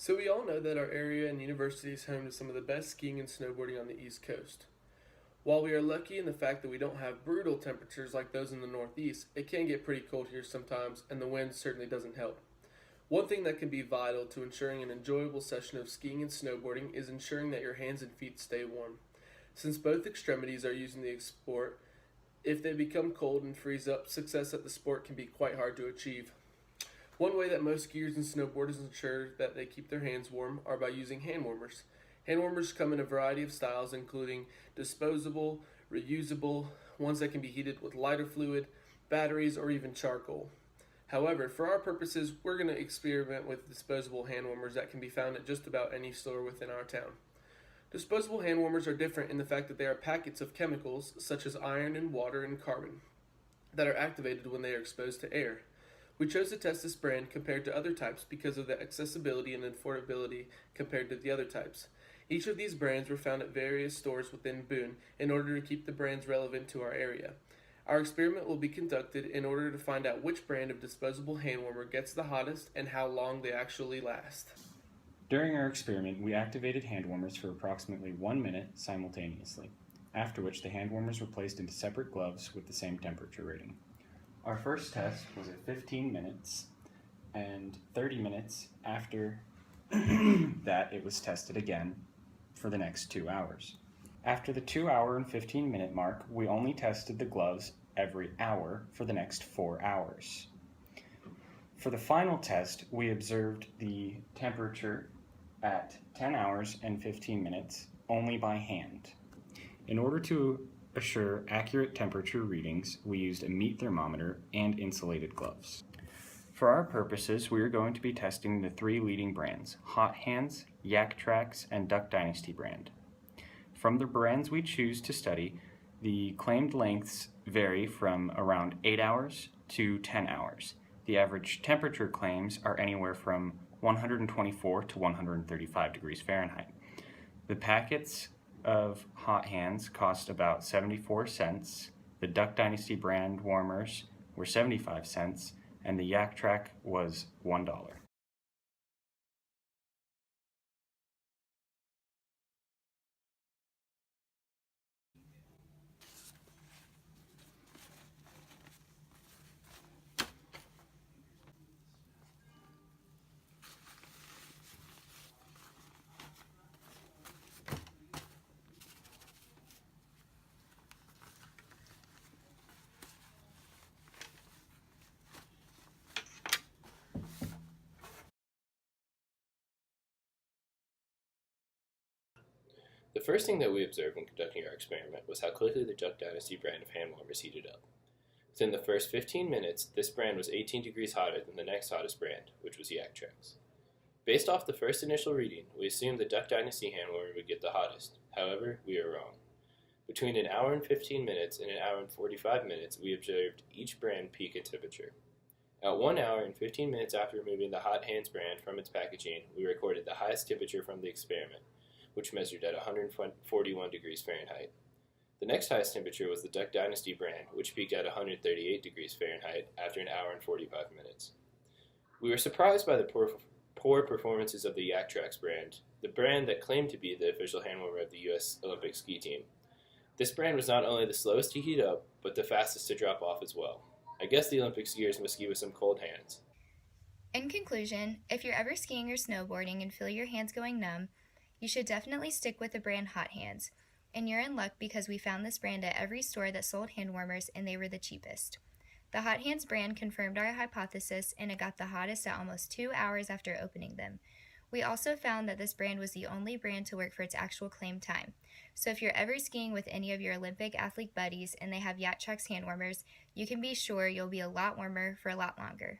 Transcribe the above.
So we all know that our area and university is home to some of the best skiing and snowboarding on the East Coast. While we are lucky in the fact that we don't have brutal temperatures like those in the Northeast, it can get pretty cold here sometimes, and the wind certainly doesn't help. One thing that can be vital to ensuring an enjoyable session of skiing and snowboarding is ensuring that your hands and feet stay warm. Since both extremities are using the sport, if they become cold and freeze up, success at the sport can be quite hard to achieve. One way that most skiers and snowboarders ensure that they keep their hands warm are by using hand warmers. Hand warmers come in a variety of styles, including disposable, reusable, ones that can be heated with lighter fluid, batteries, or even charcoal. However, for our purposes, we're going to experiment with disposable hand warmers that can be found at just about any store within our town. Disposable hand warmers are different in the fact that they are packets of chemicals, such as iron and water and carbon, that are activated when they are exposed to air. We chose to test this brand compared to other types because of the accessibility and affordability compared to the other types. Each of these brands were found at various stores within Boone in order to keep the brands relevant to our area. Our experiment will be conducted in order to find out which brand of disposable hand warmer gets the hottest and how long they actually last. During our experiment, we activated hand warmers for approximately 1 minute simultaneously, after which the hand warmers were placed into separate gloves with the same temperature rating. Our first test was at 15 minutes, and 30 minutes after that it was tested again for the next 2 hours. After the 2 hour and 15 minute mark, we only tested the gloves every hour for the next 4 hours. For the final test, we observed the temperature at 10 hours and 15 minutes only by hand. In order to assure accurate temperature readings, we used a meat thermometer and insulated gloves. For our purposes, we are going to be testing the 3 leading brands, Hot Hands, Yak Trax, and Duck Dynasty brand. From the brands we choose to study, the claimed lengths vary from around 8 hours to 10 hours. The average temperature claims are anywhere from 124 to 135 degrees Fahrenheit. The packets of Hot Hands cost about 74 cents, the Duck Dynasty brand warmers were 75 cents, and the Yak Track was $1. The first thing that we observed when conducting our experiment was how quickly the Duck Dynasty brand of hand warmers heated up. Within the first 15 minutes, this brand was 18 degrees hotter than the next hottest brand, which was Yak Trax. Based off the first initial reading, we assumed the Duck Dynasty hand warmer would get the hottest. However, we were wrong. Between an hour and 15 minutes and an hour and 45 minutes, we observed each brand peak in temperature. At 1 hour and 15 minutes after removing the Hot Hands brand from its packaging, we recorded the highest temperature from the experiment, which measured at 141 degrees Fahrenheit. The next highest temperature was the Duck Dynasty brand, which peaked at 138 degrees Fahrenheit after an hour and 45 minutes. We were surprised by the poor performances of the Yak Trax brand, the brand that claimed to be the official hand warmer of the U.S. Olympic ski team. This brand was not only the slowest to heat up, but the fastest to drop off as well. I guess the Olympic skiers must ski with some cold hands. In conclusion, if you're ever skiing or snowboarding and feel your hands going numb, you should definitely stick with the brand Hot Hands. And you're in luck because we found this brand at every store that sold hand warmers and they were the cheapest. The Hot Hands brand confirmed our hypothesis and it got the hottest at almost 2 hours after opening them. We also found that this brand was the only brand to work for its actual claimed time. So if you're ever skiing with any of your Olympic athlete buddies and they have Yak Trax hand warmers, you can be sure you'll be a lot warmer for a lot longer.